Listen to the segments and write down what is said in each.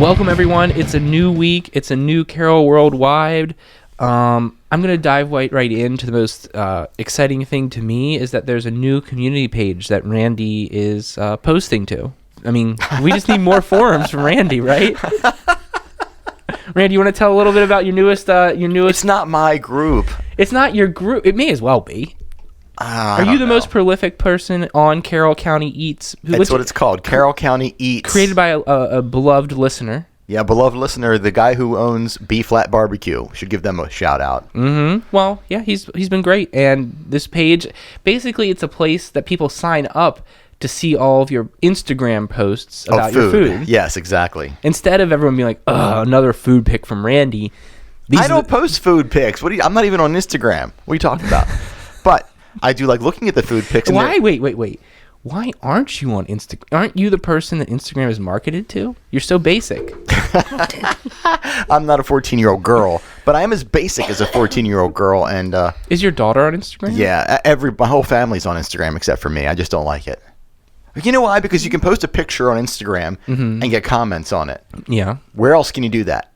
Welcome, everyone. It's a new week. It's a new Carroll Worldwide. I'm going to dive right into the most exciting thing to me is that there's a new community page that Randy is posting to. I mean, we just need more forums from Randy, right? Randy, you want to tell a little bit about your newest? It's not my group. It's not your group. It may as well be. Are you the most prolific person on Carroll County Eats? That's what it's called, Carroll County Eats. Created by a beloved listener. Yeah, beloved listener, the guy who owns B-Flat Barbecue. Should give them a shout out. Mm-hmm. Well, yeah, he's been great. And this page, basically, it's a place that people sign up to see all of your Instagram posts about your food. Yes, exactly. Instead of everyone being like, another food pic from Randy. I don't post food pics. I'm not even on Instagram. What are you talking about? But I do like looking at the food pics. Why? Wait. Why aren't you on Instagram? Aren't you the person that Instagram is marketed to? You're so basic. I'm not a 14-year-old girl, but I am as basic as a 14-year-old girl. And is your daughter on Instagram? Yeah, my whole family's on Instagram except for me. I just don't like it. You know why? Because you can post a picture on Instagram and get comments on it. Yeah. Where else can you do that?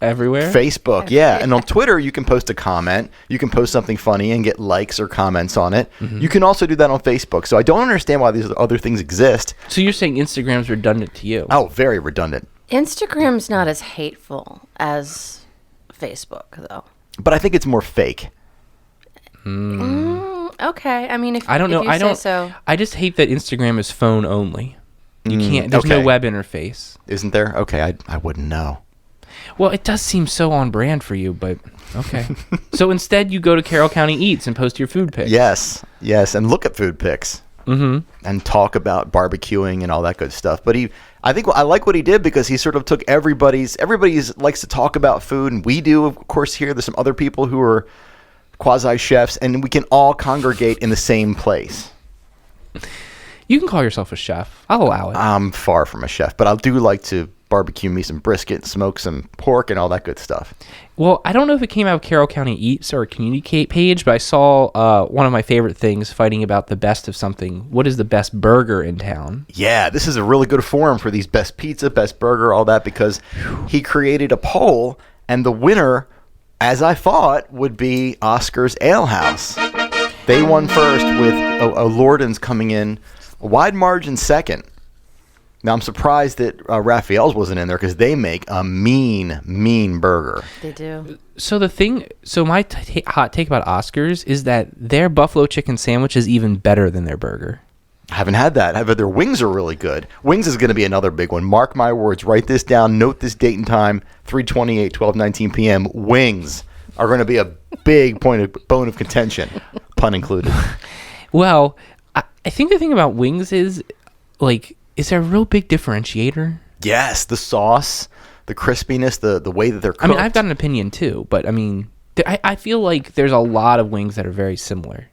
Everywhere? Facebook, yeah. And on Twitter, you can post a comment. You can post something funny and get likes or comments on it. Mm-hmm. You can also do that on Facebook. So I don't understand why these other things exist. So you're saying Instagram's redundant to you? Oh, very redundant. Instagram's not as hateful as Facebook, though. But I think it's more fake. Okay. I mean, if I don't know. If you say so. I just hate that Instagram is phone only. You can't. There's no web interface. Isn't there? Okay, I wouldn't know. Well, it does seem so on brand for you, but okay. So instead, you go to Carroll County Eats and post your food pics. Yes, and look at food pics. Mm-hmm. And talk about barbecuing and all that good stuff. But I think I like what he did because he sort of took everybody's likes to talk about food, and we do, of course, here. There's some other people who are quasi-chefs, and we can all congregate in the same place. You can call yourself a chef. I'll allow it. I'm far from a chef, but I do like to barbecue me some brisket, smoke some pork, and all that good stuff. Well, I don't know if it came out of Carroll County Eats or a community page, but I saw one of my favorite things fighting about the best of something. What is the best burger in town? Yeah, this is a really good forum for these best pizza, best burger, all that, because he created a poll, and the winner, as I thought, would be Oscar's Ale House. They won first with Lorden's coming in a wide margin second. Now, I'm surprised that Raphael's wasn't in there because they make a mean burger. They do. So my hot take about Oscars is that their buffalo chicken sandwich is even better than their burger. I haven't had that. Their wings are really good. Wings is going to be another big one. Mark my words. Write this down. Note this date and time, 3/28, 12:19 p.m. Wings are going to be a big bone of contention, pun included. Well, I think the thing about wings is, like, is there a real big differentiator? Yes, the sauce, the crispiness, the way that they're cooked. I mean, I've got an opinion too, but I mean, I feel like there's a lot of wings that are very similar.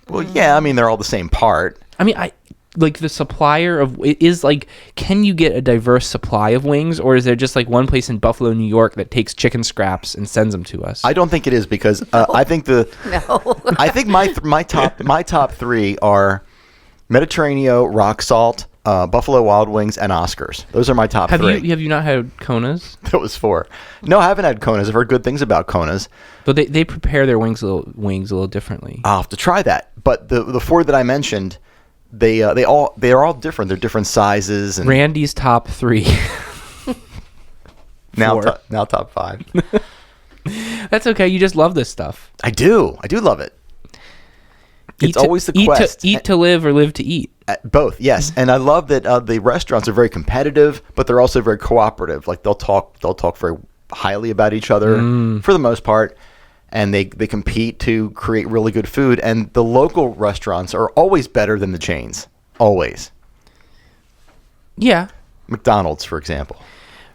Well, yeah, I mean, they're all the same part. I mean, like the supplier of it is like, can you get a diverse supply of wings, or is there just like one place in Buffalo, New York that takes chicken scraps and sends them to us? I don't think it is because I think I think my top three are Mediterraneo, Rock Salt, Buffalo Wild Wings, and Oscars. Those are my top three. Have you not had Kona's? That was four. No, I haven't had Kona's. I've heard good things about Kona's. But they prepare their wings a little differently. I'll have to try that. But the four that I mentioned, they're all different. They're different sizes. And Randy's top three. now top five. That's okay. You just love this stuff. I do love it. It's always the quest. Eat to live or live to eat. Both, yes. And I love that the restaurants are very competitive, but they're also very cooperative. Like they'll talk very highly about each other for the most part, and they compete to create really good food. And the local restaurants are always better than the chains. Always. Yeah. McDonald's, for example.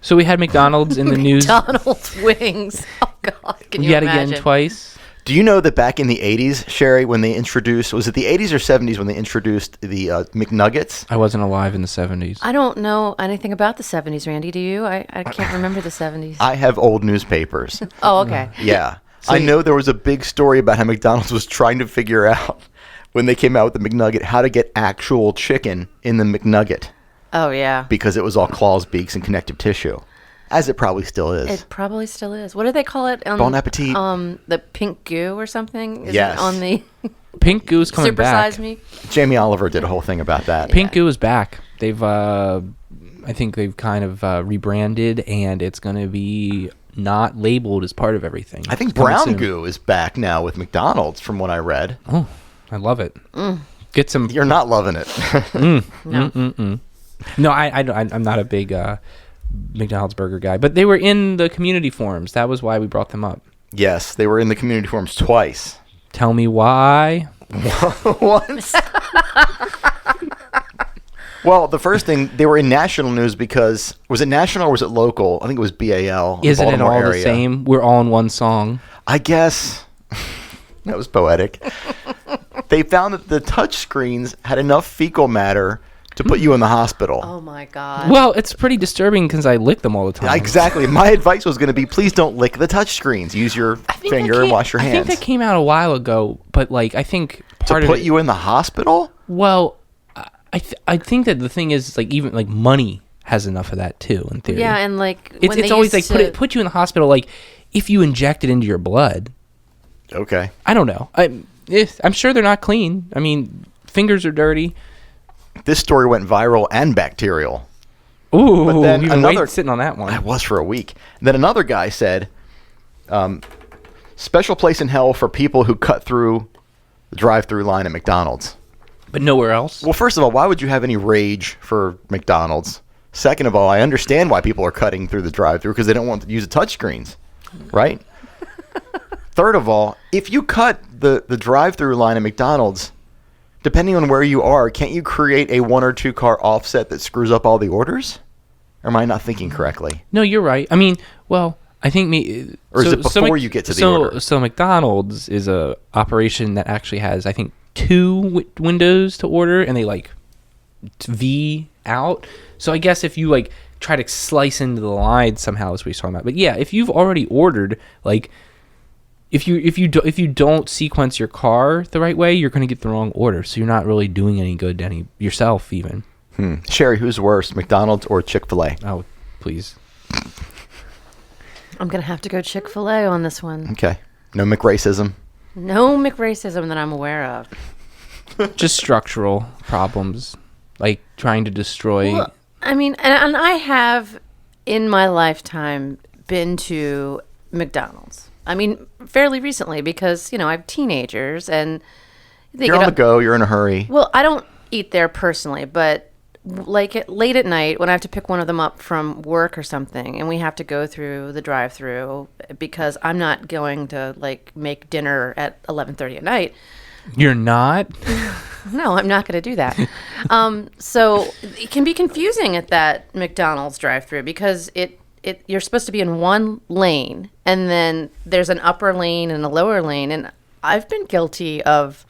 So we had McDonald's in the news. McDonald's wings. Oh, God. Can you imagine? Yet again twice. Do you know that back in the 80s, Sherri, when they introduced, was it the 80s or 70s when they introduced the McNuggets? I wasn't alive in the 70s. I don't know anything about the 70s, Randy. Do you? I can't remember the 70s. I have old newspapers. Oh, okay. Yeah. I know there was a big story about how McDonald's was trying to figure out when they came out with the McNugget how to get actual chicken in the McNugget. Oh, yeah. because it was all claws, beaks, and connective tissue, as it probably still is. It probably still is. What do they call it? Bon appetit. The pink goo or something? Is Yes. it on the Pink Goo is coming Super back. Size Me? Jamie Oliver did a whole thing about that. Pink Goo is back. They've, I think they've kind of rebranded, and it's going to be not labeled as part of everything. I think It's coming brown soon. goo is back now with McDonald's, from what I read. Oh, I love it. Get some. You're not loving it. No. No, I'm not a big McDonald's burger guy, but they were in the community forums. That was why we brought them up. Yes, they were in the community forums twice. Tell me why. Once. Well, the first thing, they were in national news because, was it national or was it local? I think it was BAL. Isn't it Baltimore all the area. same? We're all in one song. I guess. That was poetic. They found that the touch screens had enough fecal matter to put you in the hospital. Oh, my God. Well, it's pretty distirbing because I lick them all the time. Exactly. My advice was going to be, please don't lick the touch screens. Use your finger and wash your hands. I think that came out a while ago, but like I think part To of put it, you in the hospital? Well, I think that the thing is like even like money has enough of that too in theory. Yeah, and like when it's they always like used put you in the hospital. Like if you inject it into your blood, Okay. I don't know. I'm sure they're not clean. I mean, fingers are dirty. This story went viral and bacterial. Ooh, But then we've been another- waiting sitting on that one. I was for a week. Then another guy said, special place in hell for people who cut through the drive-through line at McDonald's. But nowhere else. Well, first of all, why would you have any rage for McDonald's? Second of all, I understand why people are cutting through the drive-through because they don't want to use the touchscreens, right? Third of all, if you cut the drive-through line at McDonald's, depending on where you are, can't you create a 1 or 2 car offset that screws up all the orders? Or am I not thinking correctly? No, you're right. I mean, well, I think me. Or is it before you get to the order? So McDonald's is a operation that actually has, I think, 2 windows to order, and they like V out. So I guess if you like try to slice into the line somehow, is what he's talking about. But yeah, if you've already ordered, like if you don't sequence your car the right way, you're going to get the wrong order. So you're not really doing any good to yourself even. Sherri, who's worse, McDonald's or Chick-fil-A? Oh, please. I'm going to have to go Chick-fil-A on this one. Okay. No McRacism. No McRacism that I'm aware of. Just structural problems, like trying to destroy. Well, I mean, and I have in my lifetime been to McDonald's. I mean, fairly recently because, you know, I have teenagers and they You're get on the up- go. You're in a hurry. Well, I don't eat there personally, but like late at night when I have to pick one of them up from work or something and we have to go through the drive-through because I'm not going to like make dinner at 11:30 at night. You're not. No, I'm not going to do that. So it can be confusing at that McDonald's drive-through because you're supposed to be in one lane and then there's an upper lane and a lower lane, and I've been guilty of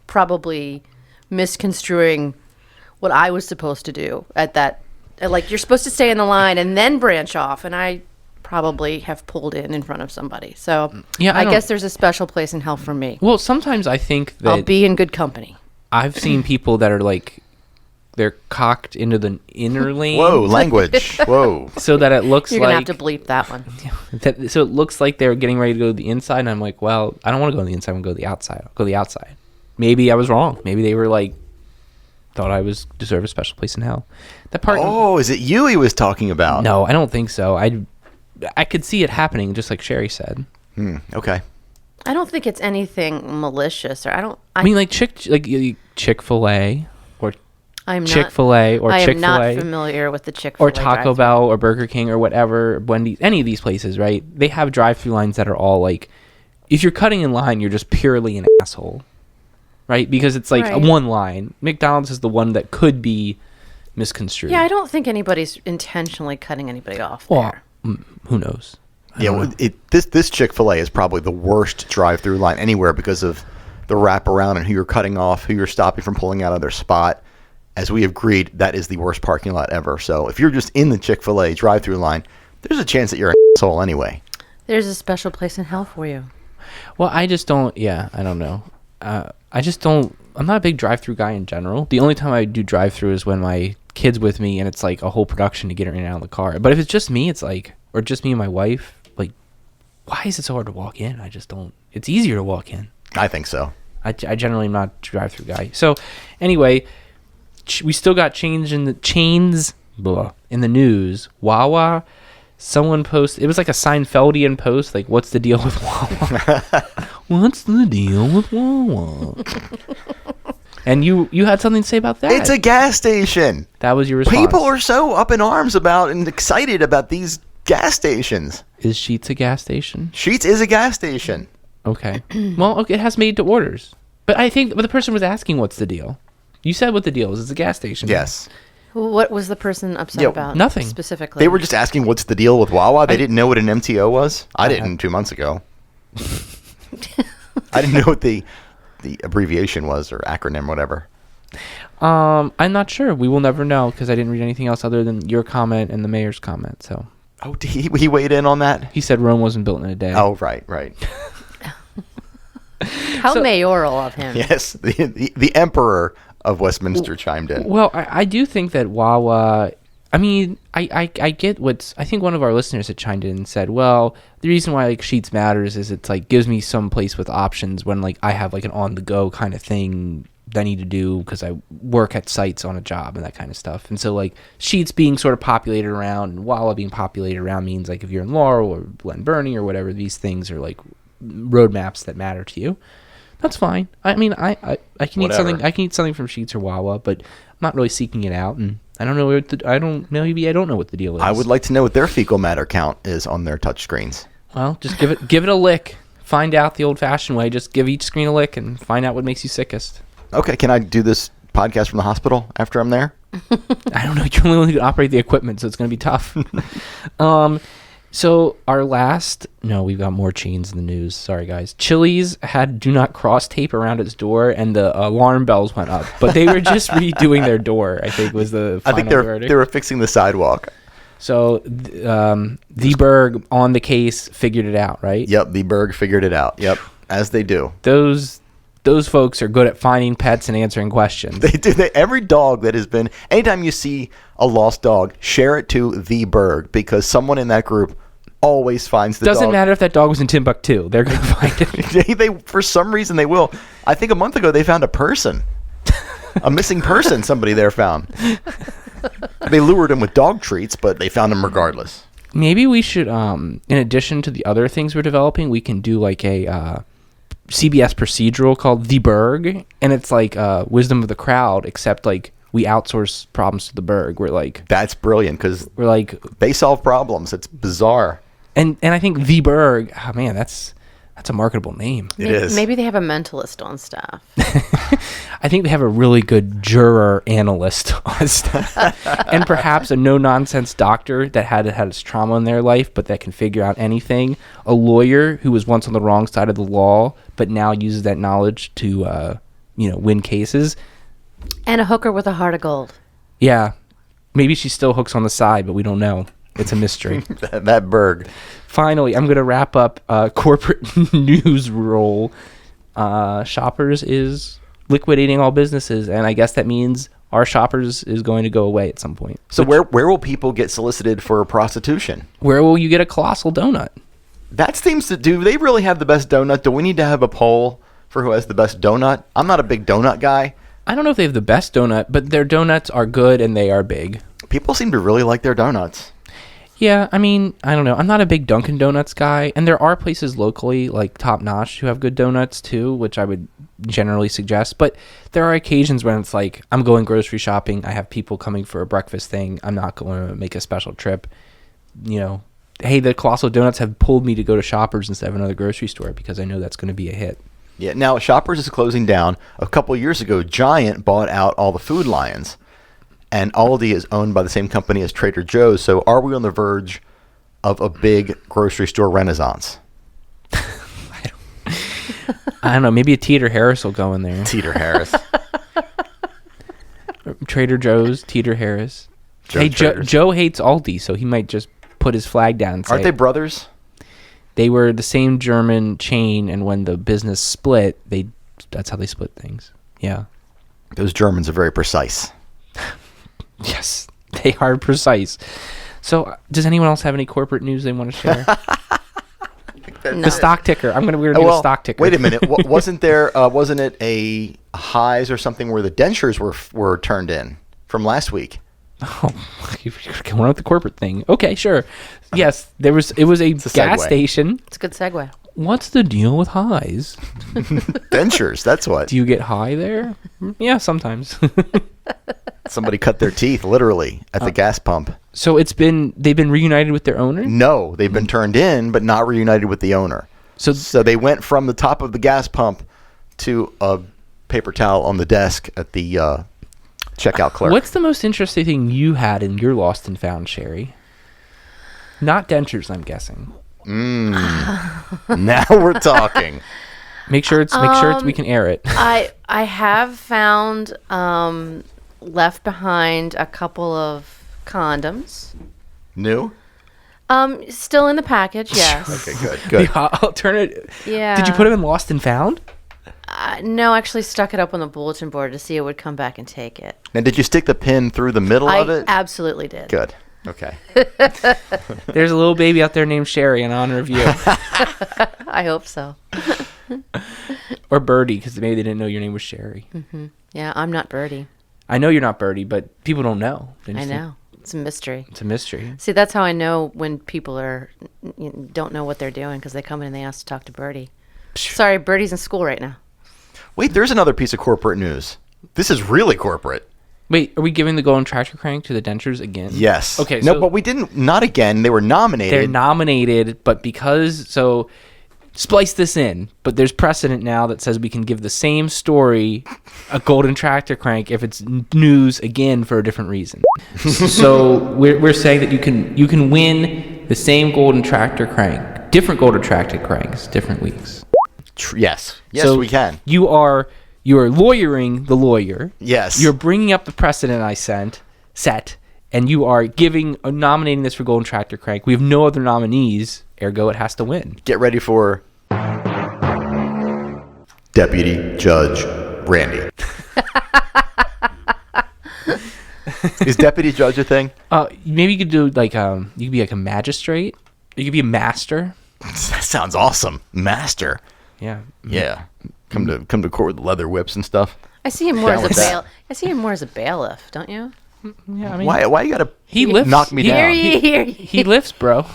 probably misconstruing what I was supposed to do at that. Like you're supposed to stay in the line and then branch off, and I probably have pulled in front of somebody. So Yeah, I I don't- guess there's a special place in hell for me. Well, sometimes I think I'll that be in good company. I've seen people that are like they're cocked into the inner lane. Whoa, language. Whoa. So that it looks You're gonna like have to bleep that one. so it looks like they're getting ready to go to the inside, and I'm like, well, I don't want to go on the inside. I want to go to the outside. I'll go to the outside. Maybe I was wrong. Maybe they were like thought I was deserve a special place in hell. That part. Oh, is it you he was talking about? No, I don't think so. I could see it happening, just like Sherri said. Okay. I don't think it's anything malicious, or I mean, like Chick-fil-A or I'm not. Chick-fil-A or I am not Chick-fil-A familiar with the Chick-fil-A or Taco Bell or Burger King or whatever, Wendy's, any of these places, right? They have drive-through lines that are all like, if you're cutting in line, you're just purely an asshole, right? Because it's like Right. one line. McDonald's is the one that could be misconstrued. Yeah, I don't think anybody's intentionally cutting anybody off Well, there. who knows? Yeah, well, this Chick-fil-A is probably the worst drive-through line anywhere because of the wraparound and who you're cutting off, who you're stopping from pulling out of their spot. As we agreed, that is the worst parking lot ever. So if you're just in the Chick-fil-A drive-through line, there's a chance that you're an asshole anyway. There's a special place in hell for you. Well, I just don't. Yeah, I don't know. I just don't not a big drive-through guy in general. The only time I do drive-through is when my kid's with me and it's like a whole production to get her in and out of the car. But if it's just me, it's like, or just me and my wife, like, why is it so hard to walk in? I just don't. It's easier to walk in. I think so. I generally am not a drive-through guy. So anyway, we still got chains in the news. Wawa. Someone posted, it was like a Seinfeldian post, like, what's the deal with Wawa? What's the deal with Wawa? And you had something to say about that? It's a gas station. That was your response. People are so up in arms about and excited about these gas stations. Is Sheetz a gas station? Sheetz is a gas station. Okay. Well, okay, it has made to orders. But I think the person was asking, what's the deal? You said what the deal is. It's a gas station. Yes. What was the person upset about? Nothing. Specifically. They were just asking what's the deal with Wawa. They didn't know what an MTO was. I didn't 2 months ago. I didn't know what the abbreviation was or acronym, whatever. I'm not sure. We will never know because I didn't read anything else other than your comment and the mayor's comment. So. Oh, he weighed in on that? He said Rome wasn't built in a day. Oh, right. How mayoral of him. Yes, the emperor of Westminster chimed in. Well, I do think that Wawa, I mean, I get I think one of our listeners had chimed in and said, well, the reason why like Sheetz matters is it's like gives me some place with options when like I have like an on the go kind of thing that I need to do because I work at sites on a job and that kind of stuff. And so like Sheetz being sort of populated around and Wawa being populated around means like if you're in Laurel or Glen Burnie or whatever, these things are like roadmaps that matter to you. That's fine. I mean, I can eat something. I can eat something from Sheetz or Wawa, but I'm not really seeking it out. And I don't know. I don't know what the deal is. I would like to know what their fecal matter count is on their touch screens. Well, just give it a lick. Find out the old-fashioned way. Just give each screen a lick and find out what makes you sickest. Okay, can I do this podcast from the hospital after I'm there? I don't know. You're only one who can operate the equipment, so it's going to be tough. So we've got more chains in the news. Sorry, guys. Chili's had do not cross tape around its door, and the alarm bells went up. But they were just redoing their door, I think was the final verdict. They were fixing the sidewalk. So the Berg on the case figured it out, right? Yep, the Berg figured it out. Yep, as they do. Those folks are good at finding pets and answering questions. They do. Every dog that has been, anytime you see a lost dog, share it to the Berg because someone in that group always finds the dog. Doesn't matter if that dog was in Timbuktu. They're going to find it. they for some reason, they will. I think a month ago, they found a person. A missing person somebody there found. They lured him with dog treats, but they found him regardless. Maybe we should, in addition to the other things we're developing, we can do like a CBS procedural called The Berg, and it's like Wisdom of the Crowd, except like we outsource problems to the Berg. We're like... That's brilliant, because we're like... They solve problems. It's bizarre. And I think The Berg, oh man, that's a marketable name. It is. Maybe they have a mentalist on staff. I think they have a really good juror analyst on staff. And perhaps a no-nonsense doctor that had his trauma in their life, but that can figure out anything. A lawyer who was once on the wrong side of the law, but now uses that knowledge to, win cases. And a hooker with a heart of gold. Yeah. Maybe she still hooks on the side, but we don't know. It's a mystery. that Berg. Finally, I'm going to wrap up corporate news roll. Shoppers is liquidating all businesses, and I guess that means our Shoppers is going to go away at some point. So where will people get solicited for prostitution? Where will you get a colossal donut? That seems to do. They really have the best donut. Do we need to have a poll for who has the best donut? I'm not a big donut guy. I don't know if they have the best donut, but their donuts are good and they are big. People seem to really like their donuts. Yeah, I mean, I don't know. I'm not a big Dunkin' Donuts guy, and there are places locally, like Top Notch, who have good donuts too, which I would generally suggest. But there are occasions when it's like, I'm going grocery shopping, I have people coming for a breakfast thing, I'm not going to make a special trip. Hey, the Colossal Donuts have pulled me to go to Shoppers instead of another grocery store because I know that's going to be a hit. Yeah, now Shoppers is closing down. A couple years ago, Giant bought out all the Food Lions. And Aldi is owned by the same company as Trader Joe's. So are we on the verge of a big grocery store renaissance? I don't know. Maybe a Teeter Harris will go in there. Teeter Harris. Trader Joe's, Teeter Harris. Joe hates Aldi, so he might just put his flag down and say... Aren't they brothers? They were the same German chain, and when the business split, that's how they split things. Yeah. Those Germans are very precise. Yes, they are precise. So, does anyone else have any corporate news they want to share? No. The stock ticker. We're gonna do a stock ticker. Wait a minute. Wasn't it a Highs or something where the dentures were turned in from last week? Oh, you're going with the corporate thing. Okay, sure. Yes, it was a gas segue. station. It's a good segue. What's the deal with highs? Dentures. That's what. Do you get high there? Yeah, sometimes. Somebody cut their teeth literally at the gas pump. So they've been reunited with their owner? No, they've been turned in, but not reunited with the owner. So they went from the top of the gas pump to a paper towel on the desk at the checkout clerk. What's the most interesting thing you had in your lost and found, Sherri? Not dentures, I'm guessing. Now we're talking. Make sure we can air it. I have found left behind a couple of condoms. New? Still in the package, yes. Okay, good. The alternate. Yeah. Did you put them in lost and found? No, actually stuck it up on the bulletin board to see it would come back and take it. Now, did you stick the pin through the middle of I it? absolutely did. Good. Okay. There's a little baby out there named Sherri in honor of you. I hope so. Or Birdie, because maybe they didn't know your name was Sherri. Yeah, I'm not Birdie. I know you're not Birdie, but people don't know. I know. It's a mystery. It's a mystery. See, that's how I know when people don't know what they're doing, because they come in and they ask to talk to Birdie. Sorry, Birdie's in school right now. Wait, there's another piece of corporate news. This is really corporate. Wait, are we giving the golden tractor crank to the dentures again? Yes. Okay. No, so but we didn't. Not again. They were nominated. they're nominated, but splice this in. But there's precedent now that says we can give the same story a golden tractor crank if it's news again for a different reason. So we're saying that you can win the same golden tractor crank, different golden tractor cranks, different weeks. Yes. Yes, So we can. You are lawyering the lawyer. Yes. You're bringing up the precedent I set, and you are nominating this for golden tractor crank. We have no other nominees, ergo it has to win. Get ready for Deputy Judge Randy. Is Deputy Judge a thing? Maybe you could do you could be like a magistrate. You could be a master. That sounds awesome. Master. Yeah. Yeah. Come to court with leather whips and stuff. I see him more Down as a with that. bail. I see him more as a bailiff, don't you? Yeah. I mean, Why you gotta he lifts. knock me down? Hear ye. He lifts, bro.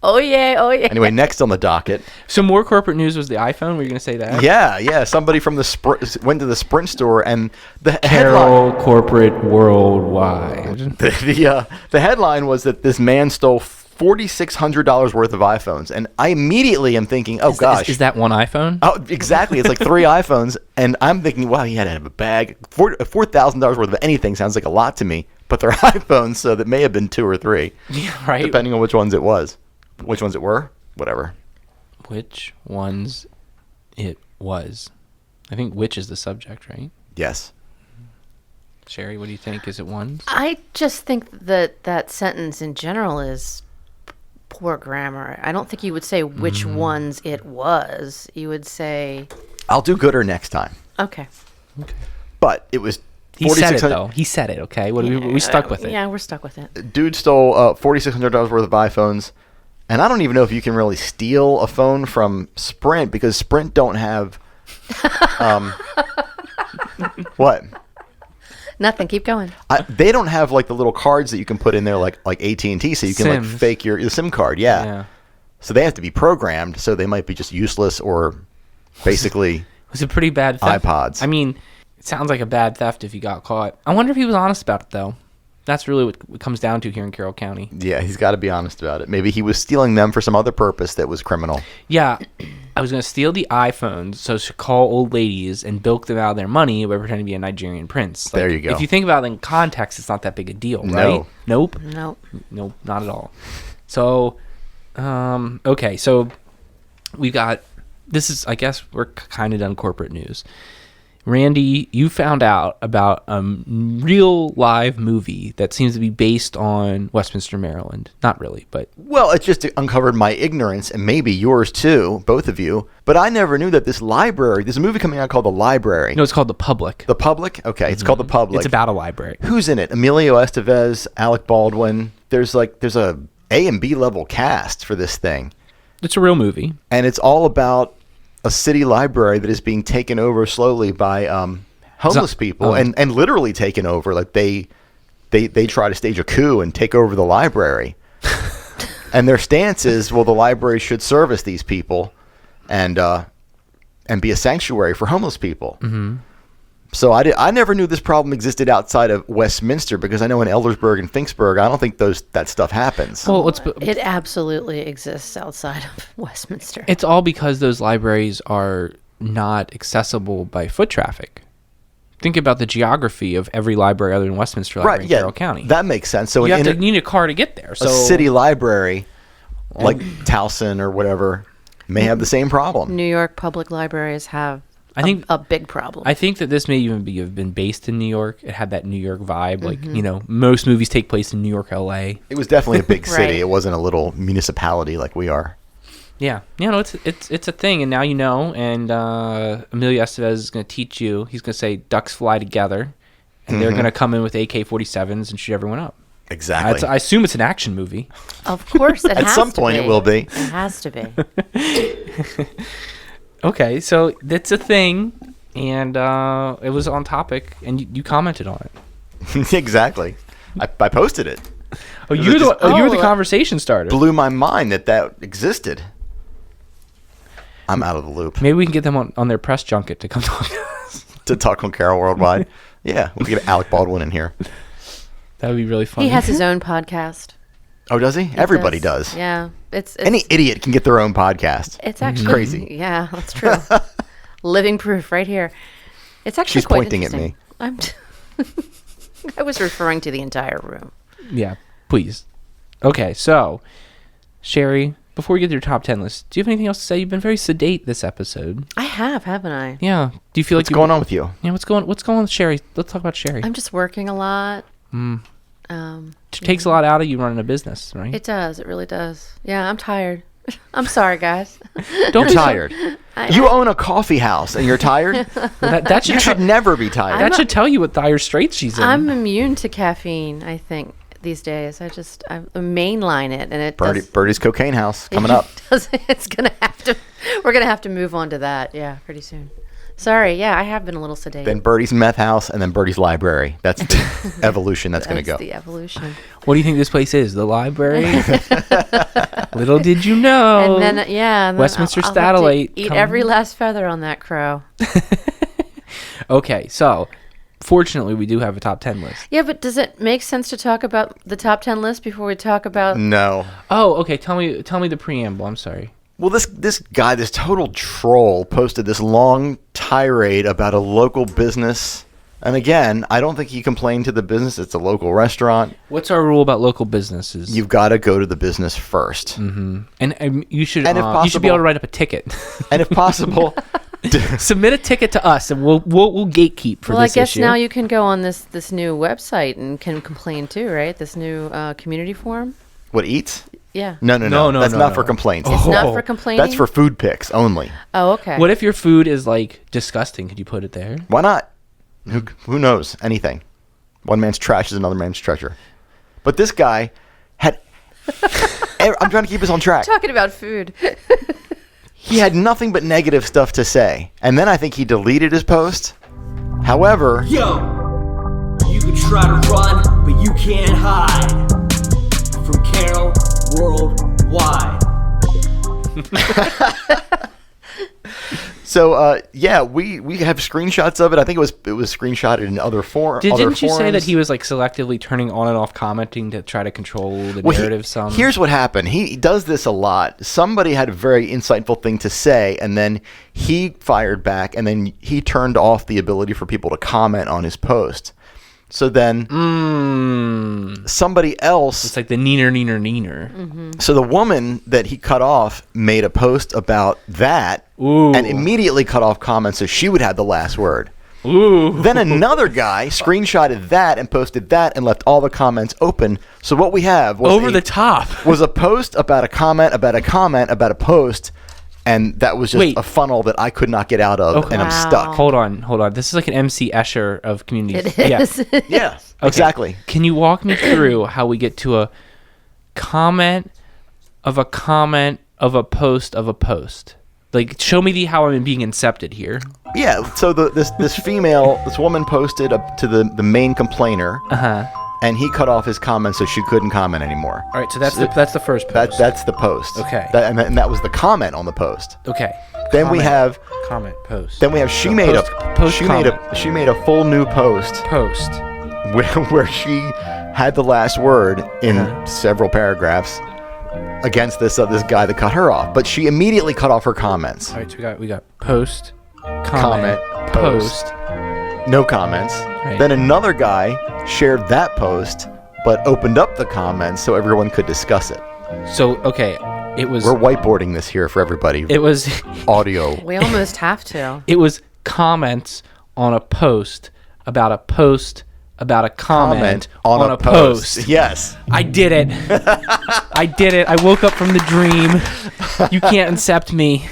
Oh yeah, oh yeah. Anyway, next on the docket. So more corporate news was the iPhone. Were you gonna say that? Yeah. Somebody from the went to the Sprint store, and the Carroll Corporate Worldwide. the headline was that this man stole $4,600 worth of iPhones, and I immediately am thinking, oh gosh, Is that one iPhone? oh exactly, it's like 3 iPhones, and I'm thinking, wow, he had to have a bag. $4,000 worth of anything sounds like a lot to me, but they're iPhones, so that may have been 2 or 3, Yeah, right. depending on which ones it was, which ones it were, whatever. Which ones it was? I think which is the subject, right? Yes. Sherri, what do you think? Is it ones? I just think that sentence in general is poor grammar. I don't think you would say which ones it was. You would say, I'll do gooder next time. okay. But it was He said it 4,600 though. He said it. Okay. What we stuck with it. Yeah, we're stuck with it. Dude stole $4,600 worth of iPhones, and I don't even know if you can really steal a phone from Sprint, because Sprint don't have what? Nothing. Keep going. They don't have like the little cards that you can put in there like AT&T, so you can like SIMs. fake your SIM card. Yeah. So they have to be programmed, so they might be just useless or basically It was a pretty bad theft. iPods. I mean, it sounds like a bad theft if he got caught. I wonder if he was honest about it though. That's really what it comes down to here in Carroll County. Yeah, he's got to be honest about it. Maybe he was stealing them for some other purpose that was criminal. Yeah, I was going to steal the iPhones so to call old ladies and bilk them out of their money by pretending to be a Nigerian prince. There you go. If you think about it in context, it's not that big a deal, No. right? Nope. Nope. Nope, not at all. So, okay, so we got, this is, I guess we're kind of done corporate news. Randy, you found out about a real live movie that seems to be based on Westminster, Maryland. Not really, but... Well, it just uncovered my ignorance, and maybe yours too, both of you. But I never knew that there's a movie coming out called The Library. No, it's called The Public. The Public? Okay, it's called The Public. It's about a library. Who's in it? Emilio Estevez, Alec Baldwin. There's a A and B level cast for this thing. It's a real movie. And it's all about a city library that is being taken over slowly by homeless people, and literally taken over. Like they try to stage a coup and take over the library. And their stance is, well, the library should service these people and be a sanctuary for homeless people. Mm-hmm. So I never knew this problem existed outside of Westminster, because I know in Eldersburg and Finksburg, I don't think that stuff happens. Well, it absolutely exists outside of Westminster. It's all because those libraries are not accessible by foot traffic. Think about the geography of every library other than Westminster Library in Carroll County. That makes sense. So you need a car to get there. So a city library like Towson or whatever may have the same problem. New York public libraries have a big problem. I think that this may even have been based in New York. It had that New York vibe. Like, most movies take place in New York, LA. It was definitely a big city. Right. It wasn't a little municipality like we are. Yeah. It's a thing, and now you know, and Emilio Estevez is going to teach you. He's going to say ducks fly together, and they're going to come in with AK-47s and shoot everyone up. Exactly. I assume it's an action movie. Of course, it has to be. At some point it will be. It has to be. Okay, so that's a thing, and it was on topic, and you commented on it. Exactly. I posted it. Oh, you were the conversation starter. Blew my mind that existed. I'm out of the loop. Maybe we can get them on their press junket to come talk to us. To talk on Carroll Worldwide. Yeah, we'll get Alec Baldwin in here. That would be really fun. He has his own podcast. Oh, does he? Everybody does. Yeah. It's Any idiot can get their own podcast. It's actually crazy. Yeah, that's true. Living proof right here. It's actually She's quite pointing at me. I was referring to the entire room. Yeah, please. Okay, so Sherri, before we get to your top 10 list, do you have anything else to say? You've been very sedate this episode. I have, haven't I? Yeah. Do you feel What's going on with you? Yeah, what's going on with Sherri? Let's talk about Sherri. I'm just working a lot. It takes a lot out of you running a busin't, right? It does. It really does. Yeah, I'm tired. I'm sorry, guys. You're tired. You own a coffee house and you're tired? that You should never be tired. That should tell you what dire straits she's in. I'm immune to caffeine, I think, these days. I mainline it, and it Birdie's cocaine house coming up. We're gonna have to move on to that. Yeah, pretty soon. Sorry. Yeah, I have been a little sedated. Then Birdie's meth house, and then Birdie's library. That's the evolution that's going to go. That's the evolution. What do you think this place is? The library? Little did you know. And then Westminster I'll have to Statolite. Eat every last feather on that crow. Okay, so fortunately we do have a top 10 list. Yeah, but does it make sense to talk about the top 10 list before we talk about... No. Oh, okay. Tell me the preamble. I'm sorry. Well, this guy, this total troll, posted this long tirade about a local business. And again, I don't think he complained to the business. It's a local restaurant. What's our rule about local businesses? You've got to go to the business first. Mm-hmm. And you should if possible, you should be able to write up a ticket. And if possible... submit a ticket to us, and we'll gatekeep for this issue. Well, I guess now you can go on this new website and can complain too, right? This new community forum. What, Eats? Yeah. No. That's not for complaints. It's not for complaining? That's for food pics only. Oh, okay. What if your food is like disgusting? Could you put it there? Why not? Who knows? Anything. One man's trash is another man's treasure. But this guy had... I'm trying to keep us on track. Talking about food. He had nothing but negative stuff to say. And then I think he deleted his post. However... Yo! You can try to run, but you can't hide. From Carroll Worldwide. So, we have screenshots of it. I think it was screenshotted in other forums. Didn't you say that he was like selectively turning on and off commenting to try to control the narrative some? Here's what happened. He does this a lot. Somebody had a very insightful thing to say, and then he fired back, and then he turned off the ability for people to comment on his post. So then somebody else... It's like the neener. Mm-hmm. So the woman that he cut off made a post about that. Ooh. And immediately cut off comments so she would have the last word. Ooh. Then another guy screenshotted that and posted that and left all the comments open. So what we have was Over the top. was a post about a comment about a comment about a post, and that was just a funnel that I could not get out of, Okay. and I'm stuck. Hold on. This is like an MC Escher of communities. It is. Yeah. Yeah, exactly. Can you walk me through how we get to a comment of a comment of a post of a post? Like, show me how I'm being incepted here. Yeah, so this woman posted up to the main complainer, and he cut off his comments so she couldn't comment anymore. All right, so that's the first post. That's the post. Okay. And that was the comment on the post. Okay. Then Comment, we have comment post. Then we have she So made post she made a full new post post. where she had the last word in several paragraphs against this guy that cut her off, but she immediately cut off her comments. All right, so we got post, Comment, post, no comments. Right. Then another guy shared that post, but opened up the comments so everyone could discuss it. So okay, it was We're whiteboarding this here for everybody. it was Audio. We almost have to. it was comments on a post about a post about a comment on a post. Yes. I did it. I did it. I woke up from the dream. You can't incept me.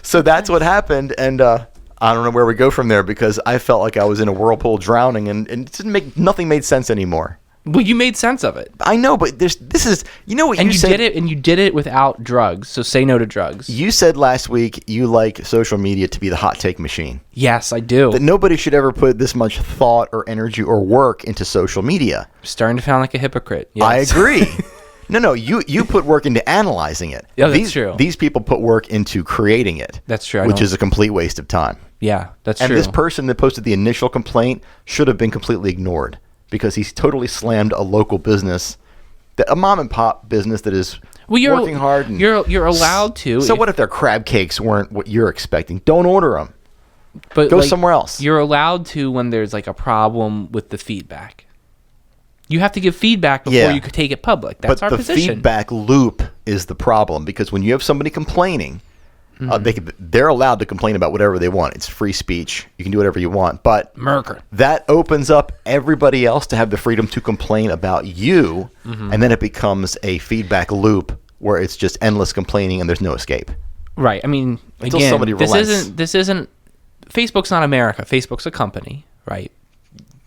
So that's what happened, and I don't know where we go from there because I felt like I was in a whirlpool drowning, and nothing made sense anymore. Well, you made sense of it. I know, but this is what And you you said. did it, and you did it without drugs. So say no to drugs. You said last week you like social media to be the hot take machine. Yes, I do. That nobody should ever put this much thought or energy or work into social media. I'm starting to sound like a hypocrite. Yes. I agree. No, you put work into analyzing it. Yeah, that's true. These people put work into creating it. That's true. Which is a complete waste of time. Yeah, that's And true. this person that posted the initial complaint should have been completely ignored because he's totally slammed a local business, a mom and pop business that is working hard. And You're allowed to. So what if their crab cakes weren't what you're expecting? Don't order them. But Go somewhere else. You're allowed to when there's like a problem with the feedback. You have to give feedback before you could take it public. That's our position. But the feedback loop is the problem because when you have somebody complaining, they're allowed to complain about whatever they want. It's free speech. You can do whatever you want. But Merker. that opens up everybody else to have the freedom to complain about you, and then it becomes a feedback loop where it's just endless complaining and there's no escape. Right. I mean, Until again, somebody relents. this isn't Facebook's not America. Facebook's a company, right?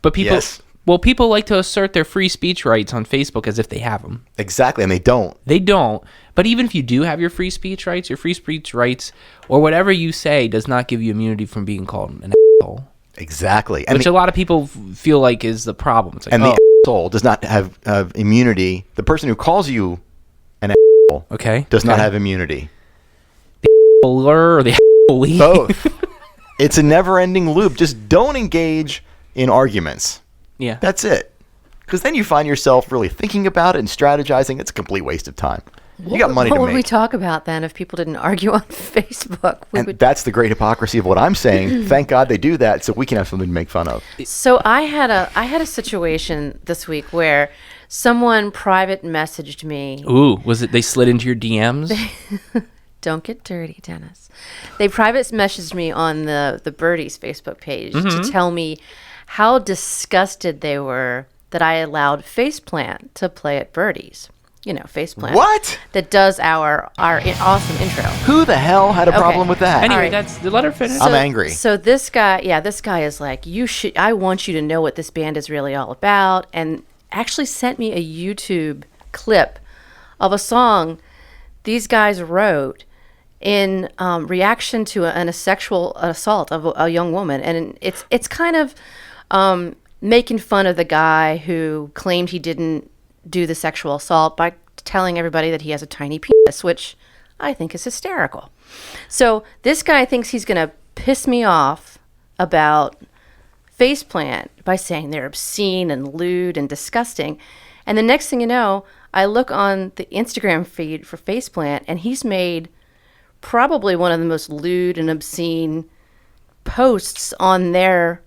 But people Yes. people like to assert their free speech rights on Facebook as if they have them. Exactly, and they don't. They don't. But even if you do have your free speech rights, or whatever you say does not give you immunity from being called an asshole. Exactly. And Which a lot of people feel like is the problem. It's like, the asshole does not have immunity. The person who calls you an asshole does not have immunity. Or the Both. It's a never-ending loop. Just don't engage in arguments. Yeah. That's it. Because then you find yourself really thinking about it and strategizing. It's a complete waste of time. You got money to What would make. we talk about then if people didn't argue on Facebook? That's the great hypocrisy of what I'm saying. Thank God they do that so we can have something to make fun of. So I had a situation this week where someone private messaged me. Ooh, was it they slid into your DMs? Don't get dirty, Dennis. They private messaged me on the Birdies Facebook page to tell me how disgusted they were that I allowed Faceplant to play at Birdies. You know, Faceplant. What? That does our awesome intro. Who the hell had a problem with that? Anyway, right. that's the letter finish. I'm angry. So this guy is like, I want you to know what this band is really all about, and actually sent me a YouTube clip of a song these guys wrote in reaction to a sexual assault of a young woman, and it's kind of making fun of the guy who claimed he didn't do the sexual assault by telling everybody that he has a tiny penis, which I think is hysterical. So this guy thinks he's going to piss me off about Faceplant by saying they're obscene and lewd and disgusting. And the next thing you know, I look on the Instagram feed for Faceplant, and he's made probably one of the most lewd and obscene posts on their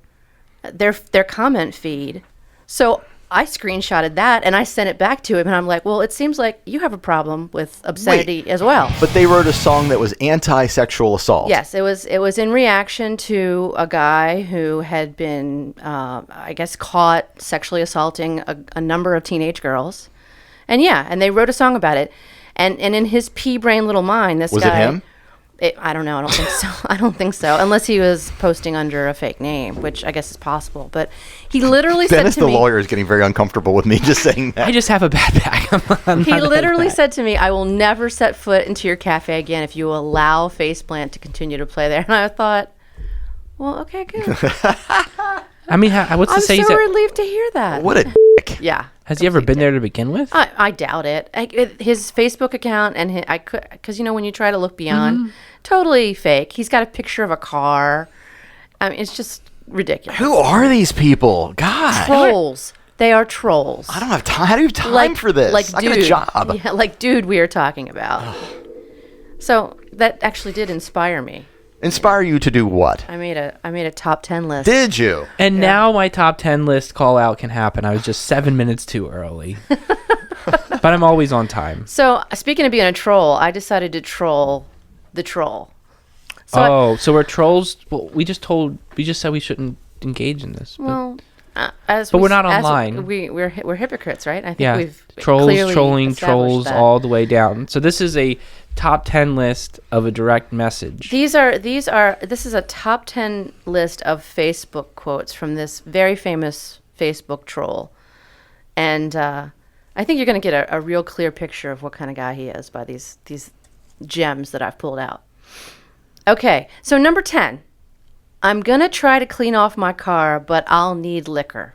comment feed. So I screenshotted that and I sent it back to him, and I'm like, well, it seems like you have a problem with obscenity as well. But they wrote a song that was anti-sexual assault. Yes, it was in reaction to a guy who had been, I guess, caught sexually assaulting a number of teenage girls, and they wrote a song about it, and in his pea-brain little mind, this Was guy. it him? I don't know. I don't think so. I don't think so. Unless he was posting under a fake name, which I guess is possible. But he literally Dennis, said to the me, lawyer, is getting very uncomfortable with me just saying that. I just have a bad back. I'm he not that literally bad. said to me, I will never set foot into your cafe again if you allow Faceplant to continue to play there. And I thought, well, okay, good. I mean, what's to I'm say? so relieved to hear that. What a dick. Yeah. Has he ever been there to begin with? I doubt it. His Facebook account and because when you try to look beyond, totally fake. He's got a picture of a car. I mean, it's just ridiculous. Who are these people? God. Trolls. They are trolls. I don't have time. How do you have time for this? I got a job. Yeah, like dude we are talking about. So that actually did inspire me. Inspire you to do what? I made a top 10 list. Did you? And now my top 10 list call out can happen. I was just 7 minutes too early. But I'm always on time. So speaking of being a troll, I decided to troll the troll. So So we're trolls. Well, we just said we shouldn't engage in this. But we're not online. We're hypocrites, right? I think yeah, we've trolls clearly trolling established trolls that. all the way down. So this is a top 10 list of a direct message. This is a top 10 list of Facebook quotes from this very famous Facebook troll. And I think you're going to get a real clear picture of what kind of guy he is by these gems that I've pulled out. Okay, so number 10. I'm going to try to clean off my car, but I'll need liquor.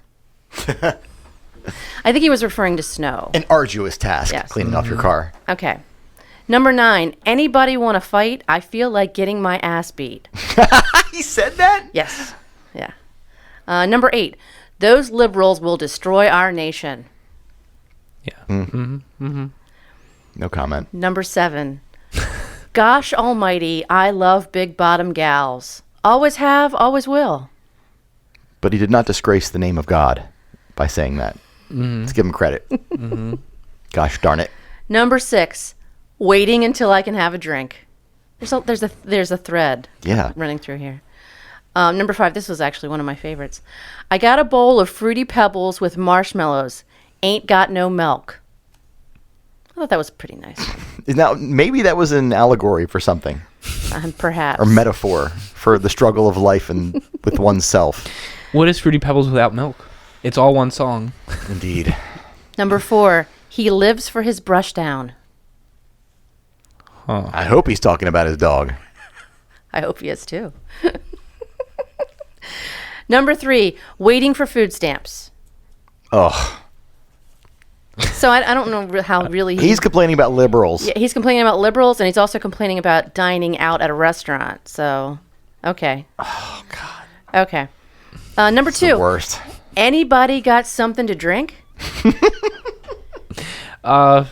I think he was referring to snow. An arduous task, Yes. cleaning off your car. Okay. Number 9. Anybody want to fight? I feel like getting my ass beat. He said that? Yes. Yeah. Number 8. Those liberals will destroy our nation. Yeah. No comment. Number 7. Gosh almighty, I love big bottom gals. Always have, always will. But he did not disgrace the name of God by saying that. Let's give him credit. Gosh darn it. Number 6. Waiting until I can have a drink. There's a thread running through here. Number 5. This was actually one of my favorites. I got a bowl of Fruity Pebbles with marshmallows. Ain't got no milk. I thought that was pretty nice. Now, maybe that was an allegory for something. Perhaps. Or metaphor for the struggle of life and with oneself. What is Fruity Pebbles without milk? It's all one song. Indeed. Number 4. He lives for his brush down. I hope he's talking about his dog. I hope he is too. Number 3. Waiting for food stamps. Oh. So I don't know how really He's complaining about liberals. Yeah, he's complaining about liberals, and he's also complaining about dining out at a restaurant. So, okay. Oh, God. Okay. Number 2. The worst. Anybody got something to drink? Yeah,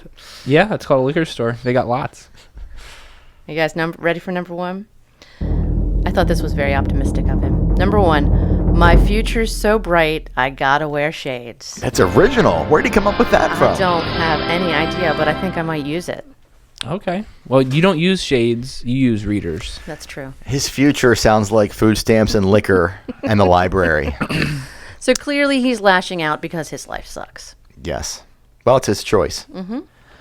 it's called a liquor store. They got lots. You guys ready for number 1? I thought this was very optimistic of him. Number 1. My future's so bright, I gotta wear shades. That's original. Where'd he come up with that from? I don't have any idea, but I think I might use it. Okay. Well, you don't use shades. You use readers. That's true. His future sounds like food stamps and liquor and the library. So clearly he's lashing out because his life sucks. Yes. Well, it's his choice. Mm-hmm.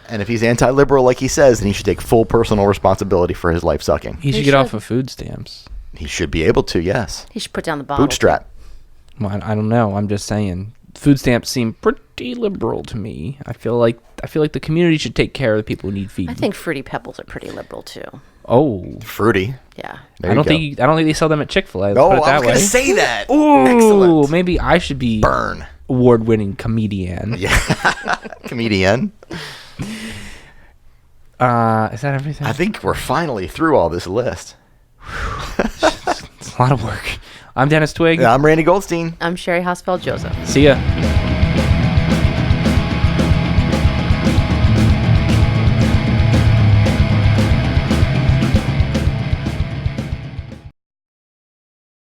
And if he's anti-liberal like he says, then he should take full personal responsibility for his life sucking. He should get off of food stamps. He should be able to, yes. He should put down the bottle. Bootstrap. Well, I don't know. I'm just saying. Food stamps seem pretty liberal to me. I feel like the community should take care of the people who need feeding. I think Fruity Pebbles are pretty liberal too. Oh, Fruity. Yeah. There I don't you go. think they sell them at Chick-fil-A. Oh, Put it that I was going way. to say that. Ooh, Excellent. maybe I should be Burn. award-winning comedian. Yeah. Comedian. Is that everything? I think we're finally through all this list. It's a lot of work. I'm Dennis Twig. I'm Randy Goldstein. I'm Sherri Hosfeld Joseph. See ya.